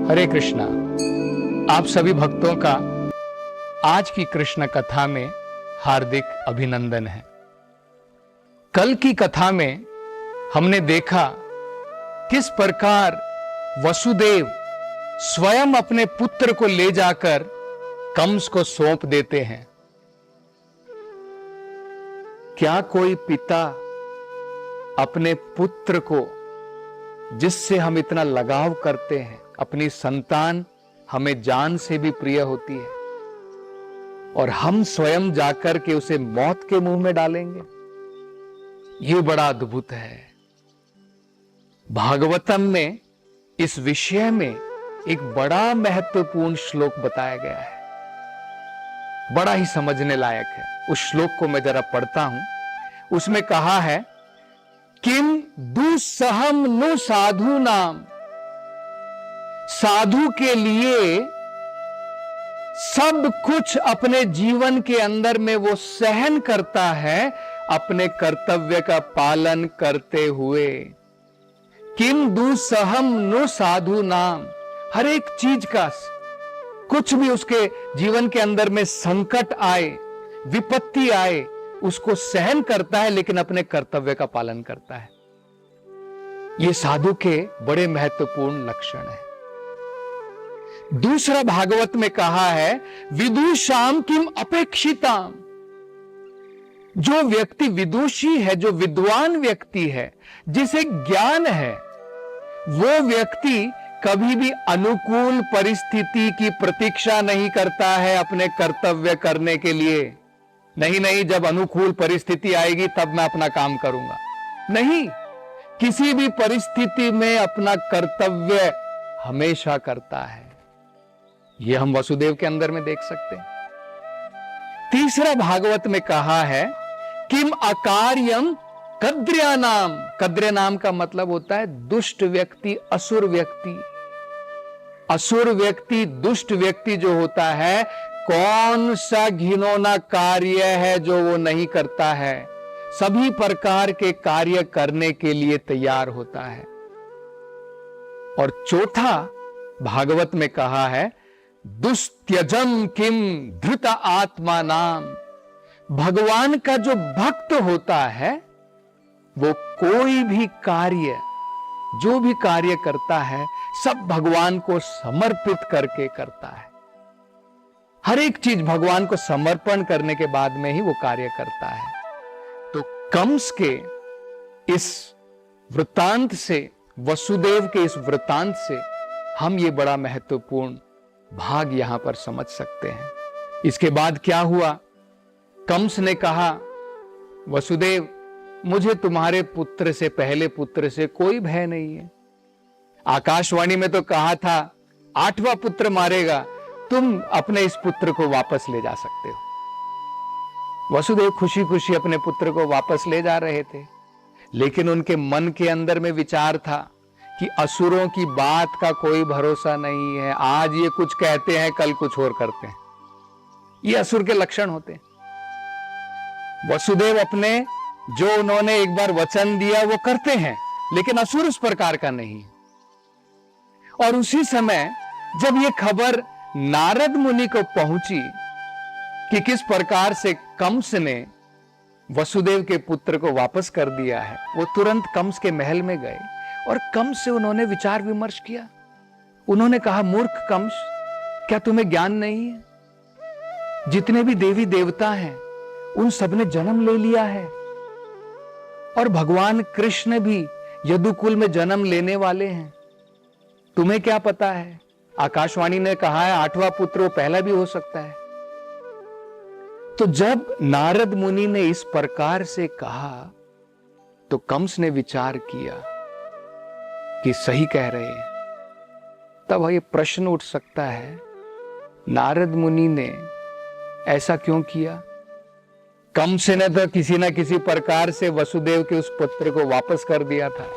हरे कृष्णा। आप सभी भक्तों का आज की कृष्ण कथा में हार्दिक अभिनंदन है। कल की कथा में हमने देखा किस प्रकार वसुदेव स्वयं अपने पुत्र को ले जाकर कंस को सौंप देते हैं। क्या कोई पिता अपने पुत्र को, जिससे हम इतना लगाव करते हैं, अपनी संतान हमें जान से भी प्रिय होती है, और हम स्वयं जाकर के उसे मौत के मुंह में डालेंगे? ये बड़ा अद्भुत है। भागवतम में इस विषय में एक बड़ा महत्वपूर्ण श्लोक बताया गया है, बड़ा ही समझने लायक है। उस श्लोक को मैं जरा पढ़ता हूं। उसमें कहा है, किम दुस्सहम नु साधु नाम। साधु के लिए सब कुछ अपने जीवन के अंदर में वो सहन करता है, अपने कर्तव्य का पालन करते हुए। किम दुस्सहम नु साधु नाम। हर एक चीज का, कुछ भी उसके जीवन के अंदर में संकट आए, विपत्ति आए, उसको सहन करता है, लेकिन अपने कर्तव्य का पालन करता है। ये साधु के बड़े महत्वपूर्ण लक्षण है। दूसरा भागवत में कहा है, विदुषाम किम अपेक्षिताम। जो व्यक्ति विदुषी है, जो विद्वान व्यक्ति है, जिसे ज्ञान है, वो व्यक्ति कभी भी अनुकूल परिस्थिति की प्रतीक्षा नहीं करता है अपने कर्तव्य करने के लिए। नहीं, जब अनुकूल परिस्थिति आएगी तब मैं अपना काम करूंगा। नहीं, किसी भी परिस्थिति में अपना कर्तव्य हमेशा करता है। यह हम वसुदेव के अंदर में देख सकते हैं। तीसरा भागवत में कहा है, किम अकार्यम कद्र्या नाम। कद्र्य नाम का मतलब होता है दुष्ट व्यक्ति, असुर व्यक्ति। असुर व्यक्ति, दुष्ट व्यक्ति जो होता है, कौन सा घिनौना कार्य है जो वो नहीं करता है? सभी प्रकार के कार्य करने के लिए तैयार होता है। और चौथा भागवत में कहा है, दुस्त्यजम किम धृत आत्मा नाम। भगवान का जो भक्त होता है, वो कोई भी कार्य, जो भी कार्य करता है, सब भगवान को समर्पित करके करता है। हर एक चीज भगवान को समर्पण करने के बाद में ही वो कार्य करता है। तो कंस के इस वृत्तांत से, वसुदेव के इस वृत्तांत से हम ये बड़ा महत्वपूर्ण भाग यहां पर समझ सकते हैं। इसके बाद क्या हुआ? कंस ने कहा, वसुदेव, मुझे तुम्हारे पुत्र से, पहले पुत्र से कोई भय नहीं है। आकाशवाणी में तो कहा था 8वां पुत्र मारेगा, तुम अपने इस पुत्र को वापस ले जा सकते हो। वसुदेव खुशी खुशी अपने पुत्र को वापस ले जा रहे थे, लेकिन उनके मन के अंदर में विचार था कि असुरों की बात का कोई भरोसा नहीं है। आज ये कुछ कहते हैं, कल कुछ और करते हैं। ये असुर के लक्षण होते हैं। वसुदेव अपने, जो उन्होंने एक बार वचन दिया वो करते हैं, लेकिन असुर उस प्रकार का नहीं। और उसी समय जब ये खबर नारद मुनि को पहुंची कि किस प्रकार से कंस ने वसुदेव के पुत्र को वापस कर दिया है, वो तुरंत कंस के महल में गए और कंस से उन्होंने विचार विमर्श किया। उन्होंने कहा, मूर्ख कंस, क्या तुम्हें ज्ञान नहीं है? जितने भी देवी देवता हैं, उन सब ने जन्म ले लिया है, और भगवान कृष्ण भी यदुकुल में जन्म लेने वाले हैं। तुम्हें क्या पता है? आकाशवाणी ने कहा है 8वां पुत्र वो पहला भी हो सकता है। तो जब नारद मुनि ने इस प्रकार से कहा, तो कंस ने विचार किया कि सही कह रहे हैं। तब ये प्रश्न उठ सकता है, नारद मुनि ने ऐसा क्यों किया? कंस ने तो किसी ना किसी प्रकार से वसुदेव के उस पुत्र को वापस कर दिया था,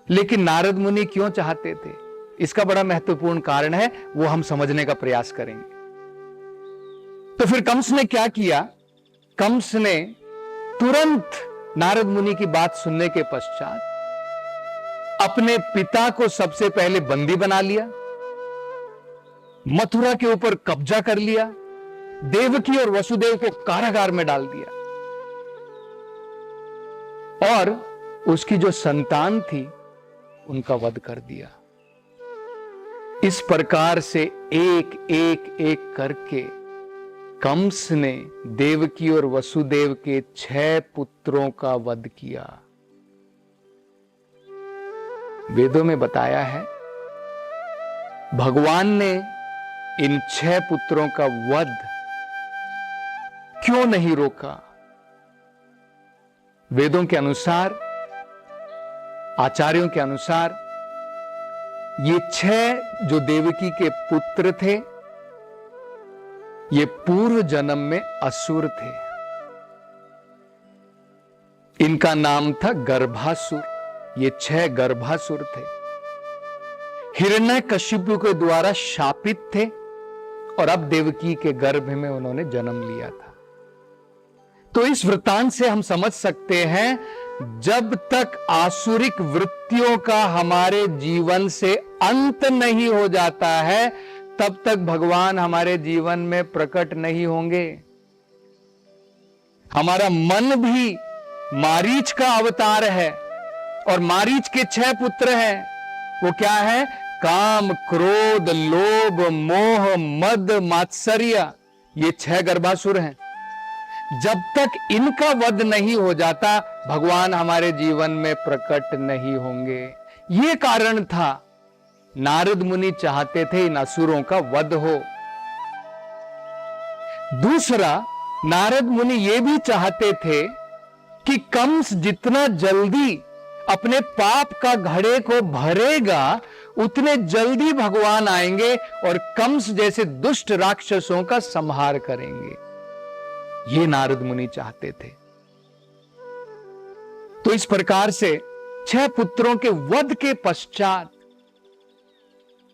लेकिन नारद मुनि क्यों चाहते थे? इसका बड़ा महत्वपूर्ण कारण है, वो हम समझने का प्रयास करेंगे। तो फिर कंस ने क्या किया? कंस ने तुरंत नारद मुनि की बात सुनने के पश्चात अपने पिता को सबसे पहले बंदी बना लिया, मथुरा के ऊपर कब्जा कर लिया, देवकी और वसुदेव को कारागार में डाल दिया और उसकी जो संतान थी उनका वध कर दिया। इस प्रकार से एक एक एक करके कंस ने देवकी और वसुदेव के 6 पुत्रों का वध किया। वेदों में बताया है भगवान ने इन 6 पुत्रों का वध क्यों नहीं रोका। वेदों के अनुसार, आचार्यों के अनुसार, ये 6 जो देवकी के पुत्र थे ये पूर्व जन्म में असुर थे। इनका नाम था गर्भासुर। ये 6 गर्भासुर थे, हिरण्यकशिपु के द्वारा शापित थे और अब देवकी के गर्भ में उन्होंने जन्म लिया था। तो इस वृत्तांत से हम समझ सकते हैं जब तक आसुरिक वृत्तियों का हमारे जीवन से अंत नहीं हो जाता है तब तक भगवान हमारे जीवन में प्रकट नहीं होंगे। हमारा मन भी मारीच का अवतार है और मारीच के 6 पुत्र हैं। वो क्या है? काम, क्रोध, लोभ, मोह, मद, मात्सर्य। ये 6 गर्भासुर हैं। जब तक इनका वध नहीं हो जाता भगवान हमारे जीवन में प्रकट नहीं होंगे। ये कारण था नारद मुनि चाहते थे इन असुरों का वध हो। दूसरा, नारद मुनि ये भी चाहते थे कि कंस जितना जल्दी अपने पाप का घड़े को भरेगा उतने जल्दी भगवान आएंगे और कंस जैसे दुष्ट राक्षसों का संहार करेंगे। ये नारद मुनि चाहते थे। तो इस प्रकार से 6 पुत्रों के वध के पश्चात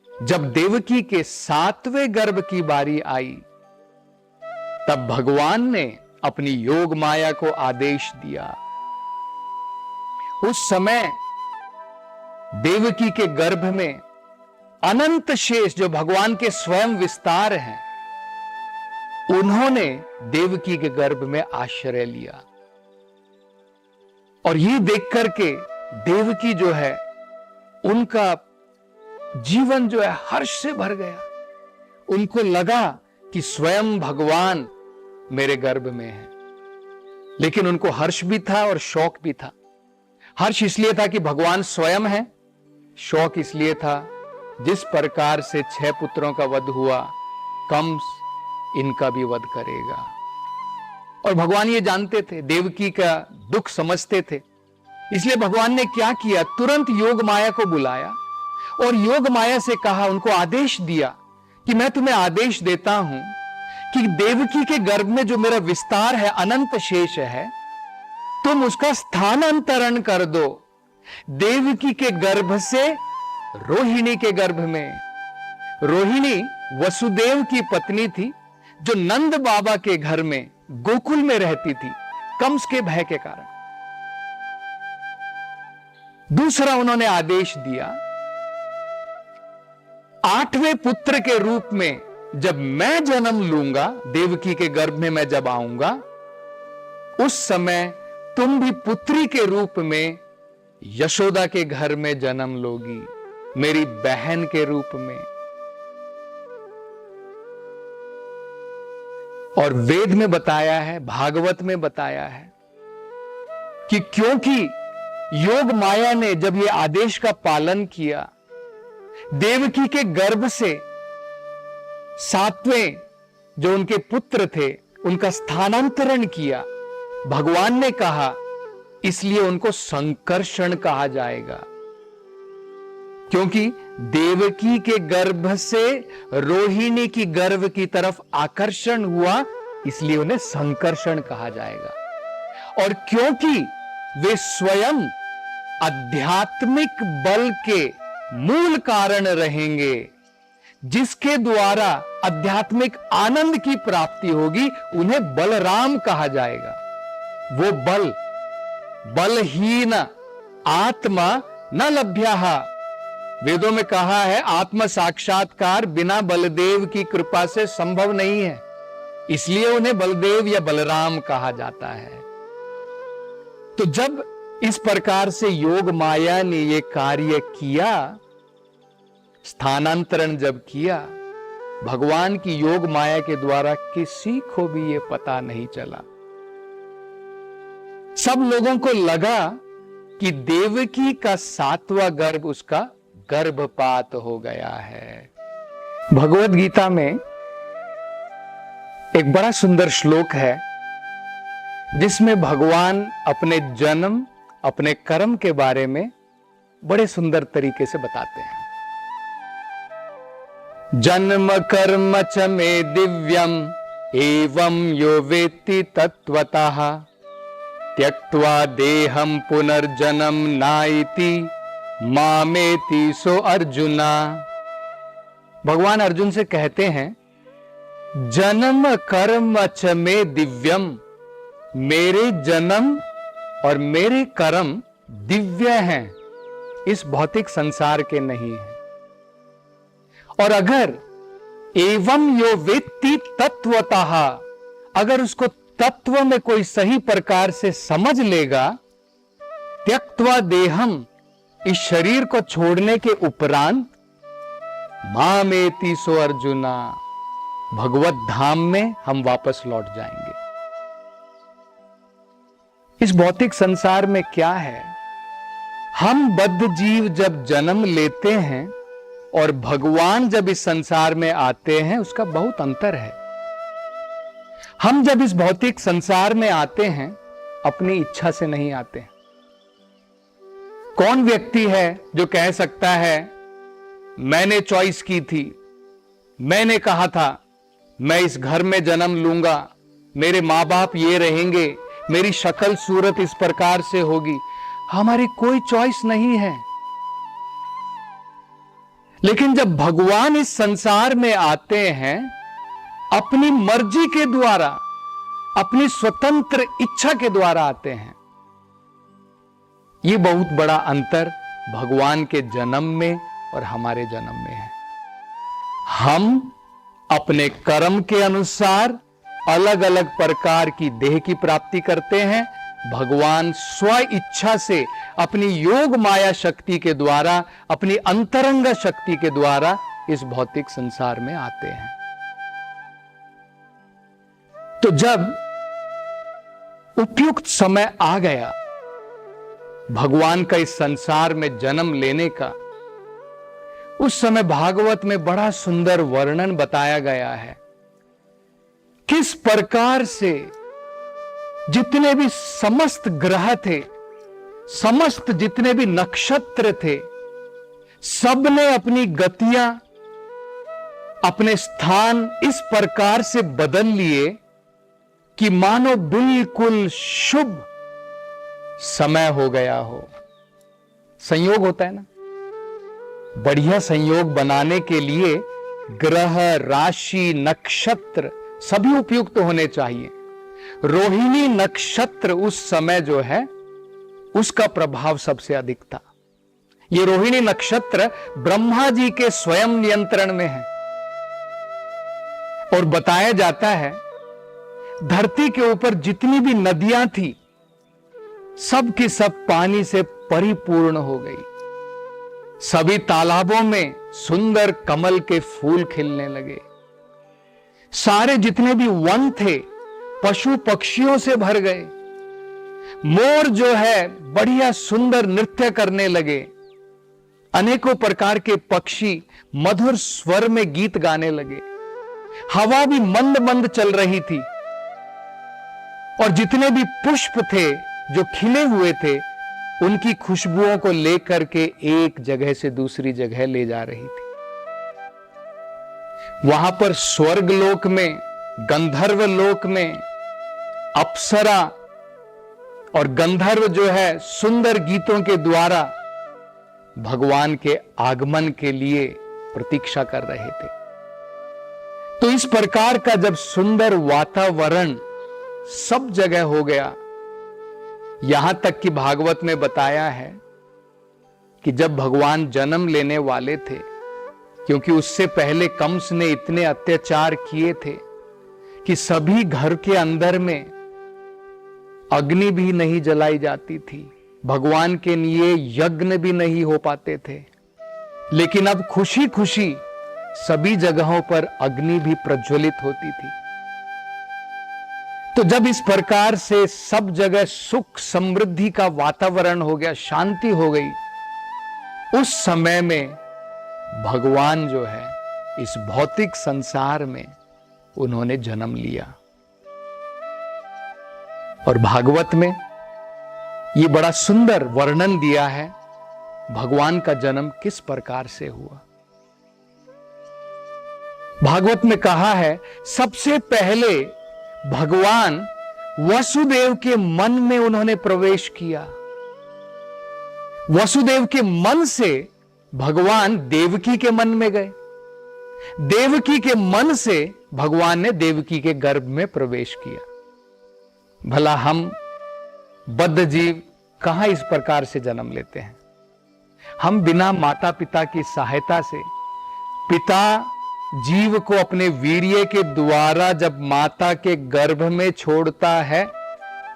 जब देवकी के 7वें गर्भ की बारी आई तब भगवान ने अपनी योग माया को आदेश दिया। उस समय देवकी के गर्भ में अनंत शेष जो भगवान के स्वयं विस्तार हैं उन्होंने देवकी के गर्भ में आश्रय लिया और ये देख करके देवकी जो है उनका जीवन जो है हर्ष से भर गया। उनको लगा कि स्वयं भगवान मेरे गर्भ में है। लेकिन उनको हर्ष भी था और शौक भी था। हर्ष इसलिए था कि भगवान स्वयं है, शौक इसलिए था जिस प्रकार से 6 पुत्रों का वध हुआ कंस इनका भी वध करेगा। और भगवान ये जानते थे, देवकी का दुख समझते थे, इसलिए भगवान ने क्या किया, तुरंत योग माया को बुलाया और योग माया से कहा, उनको आदेश दिया कि मैं तुम्हें आदेश देता हूं कि देवकी के गर्भ में जो मेरा विस्तार है, अनंत शेष है, तुम उसका स्थानांतरण कर दो देवकी के गर्भ से रोहिणी के गर्भ में। रोहिणी वसुदेव की पत्नी थी जो नंद बाबा के घर में गोकुल में रहती थी कंस के भय के कारण। दूसरा उन्होंने आदेश दिया, 8वें पुत्र के रूप में जब मैं जन्म लूंगा, देवकी के गर्भ में मैं जब आऊंगा, उस समय तुम भी पुत्री के रूप में यशोदा के घर में जन्म लोगी, मेरी बहन के रूप में। और वेद में बताया है, भागवत में बताया है कि क्योंकि योग माया ने जब यह आदेश का पालन किया, देवकी के गर्भ से 7वें जो उनके पुत्र थे उनका स्थानांतरण किया, भगवान ने कहा इसलिए उनको संकर्षण कहा जाएगा। क्योंकि देवकी के गर्भ से रोहिणी की गर्भ की तरफ आकर्षण हुआ, इसलिए उन्हें संकर्षण कहा जाएगा। और क्योंकि वे स्वयं आध्यात्मिक बल के मूल कारण रहेंगे, जिसके द्वारा आध्यात्मिक आनंद की प्राप्ति होगी, उन्हें बलराम कहा जाएगा। वो बलहीन आत्मा न लभ्यः। वेदों में कहा है आत्म साक्षात्कार बिना बलदेव की कृपा से संभव नहीं है, इसलिए उन्हें बलदेव या बलराम कहा जाता है। तो जब इस प्रकार से योग माया ने ये कार्य किया, स्थानांतरण जब किया, भगवान की योग माया के द्वारा किसी को भी ये पता नहीं चला। सब लोगों को लगा कि देवकी का 7वां गर्भ उसका गर्भपात हो गया है। भगवत गीता में एक बड़ा सुंदर श्लोक है जिसमें भगवान अपने जन्म, अपने कर्म के बारे में बड़े सुंदर तरीके से बताते हैं। जन्म कर्म च मे दिव्यम एवं यो वेत्ति तत्वतः त्यक्त्वा देहं पुनर्जन्म नाइति मामेति सो अर्जुना। भगवान अर्जुन से कहते हैं जन्म कर्म च मे दिव्यम, मेरे जन्म और मेरे कर्म दिव्य हैं, इस भौतिक संसार के नहीं है। और अगर एवं यो वेत्ति तत्वतः, अगर उसको तत्व में कोई सही प्रकार से समझ लेगा, त्यक्त्वा देहम, इस शरीर को छोड़ने के उपरांत, मामेति सो अर्जुना, भगवत धाम में हम वापस लौट जाएंगे। इस भौतिक संसार में क्या है, हम बद्ध जीव जब जन्म लेते हैं और भगवान जब इस संसार में आते हैं, उसका बहुत अंतर है। हम जब इस भौतिक संसार में आते हैं अपनी इच्छा से नहीं आते हैं। कौन व्यक्ति है जो कह सकता है मैंने चॉइस की थी, मैंने कहा था मैं इस घर में जन्म लूंगा, मेरे मां बाप ये रहेंगे, मेरी शक्ल सूरत इस प्रकार से होगी। हमारी कोई चॉइस नहीं है। लेकिन जब भगवान इस संसार में आते हैं अपनी मर्जी के द्वारा, अपनी स्वतंत्र इच्छा के द्वारा आते हैं। यह बहुत बड़ा अंतर भगवान के जन्म में और हमारे जन्म में है। हम अपने कर्म के अनुसार अलग अलग प्रकार की देह की प्राप्ति करते हैं। भगवान स्व इच्छा से अपनी योग माया शक्ति के द्वारा, अपनी अंतरंग शक्ति के द्वारा इस भौतिक संसार में आते हैं। तो जब उपयुक्त समय आ गया भगवान का इस संसार में जन्म लेने का, उस समय भागवत में बड़ा सुंदर वर्णन बताया गया है किस प्रकार से जितने भी समस्त ग्रह थे, समस्त जितने भी नक्षत्र थे, सबने अपनी गतियां, अपने स्थान इस प्रकार से बदल लिए कि मानो बिल्कुल शुभ समय हो गया हो। संयोग होता है ना, बढ़िया संयोग बनाने के लिए ग्रह, राशि, नक्षत्र सभी उपयुक्त होने चाहिए। रोहिणी नक्षत्र उस समय जो है उसका प्रभाव सबसे अधिक था। यह रोहिणी नक्षत्र ब्रह्मा जी के स्वयं नियंत्रण में है और बताया जाता है धरती के ऊपर जितनी भी नदियां थी सब की सब पानी से परिपूर्ण हो गई। सभी तालाबों में सुंदर कमल के फूल खिलने लगे। सारे जितने भी वन थे पशु पक्षियों से भर गए। मोर जो है बढ़िया सुंदर नृत्य करने लगे। अनेकों प्रकार के पक्षी मधुर स्वर में गीत गाने लगे। हवा भी मंद मंद चल रही थी और जितने भी पुष्प थे जो खिले हुए थे उनकी खुशबुओं को लेकर के एक जगह से दूसरी जगह ले जा रही थी। वहां पर स्वर्ग लोक में, गंधर्व लोक में अप्सरा और गंधर्व जो है सुंदर गीतों के द्वारा भगवान के आगमन के लिए प्रतीक्षा कर रहे थे। तो इस प्रकार का जब सुंदर वातावरण सब जगह हो गया, यहां तक कि भागवत में बताया है कि जब भगवान जन्म लेने वाले थे, क्योंकि उससे पहले कंस ने इतने अत्याचार किए थे कि सभी घर के अंदर में अग्नि भी नहीं जलाई जाती थी, भगवान के लिए यज्ञ भी नहीं हो पाते थे। लेकिन अब खुशी खुशी सभी जगहों पर अग्नि भी प्रज्वलित होती थी। तो जब इस प्रकार से सब जगह सुख समृद्धि का वातावरण हो गया, शांति हो गई, उस समय में भगवान जो है इस भौतिक संसार में उन्होंने जन्म लिया। और भागवत में ये बड़ा सुंदर वर्णन दिया है भगवान का जन्म किस प्रकार से हुआ। भागवत में कहा है, सबसे पहले भगवान वसुदेव के मन में उन्होंने प्रवेश किया। वसुदेव के मन से भगवान देवकी के मन में गए, देवकी के मन से भगवान ने देवकी के गर्भ में प्रवेश किया। भला हम बद्ध जीव कहां इस प्रकार से जन्म लेते हैं। हम बिना माता पिता की सहायता से, पिता जीव को अपने वीर्य के द्वारा जब माता के गर्भ में छोड़ता है,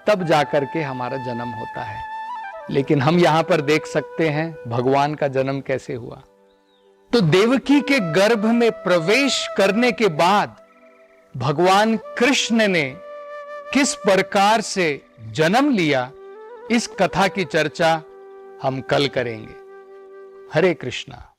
तब जाकर के हमारा जन्म होता है। लेकिन हम यहां पर देख सकते हैं भगवान का जन्म कैसे हुआ। तो देवकी के गर्भ में प्रवेश करने के बाद भगवान कृष्ण ने किस प्रकार से जन्म लिया, इस कथा की चर्चा हम कल करेंगे। हरे कृष्णा।